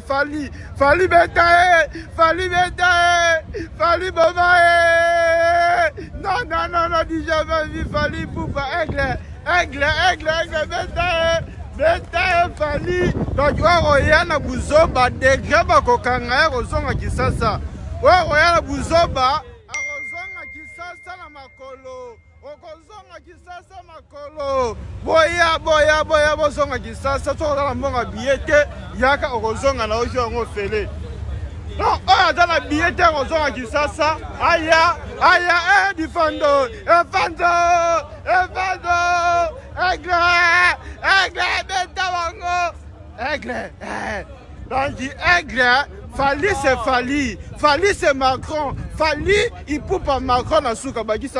Fali beta, Fali baba. Non, dis jamais vu Fali poupa, aigle, beta, Fali. Donc, Royana Buzoba, degré kokanga, Rosonga Kisasa. Royana Buzoba, Rosonga Kisasa na makolo. Okozonga Kisasa makolo. Boya, bozonga Kisasa, toka na mbonga biete, yaka okozonga na ojo ngo fele. Non, dans la billet, on a Kisasa. Aya, Difando, Aigle, Fali c'est Fali, Fali c'est Macron, Fali il poupe à Macron à Soukabagi.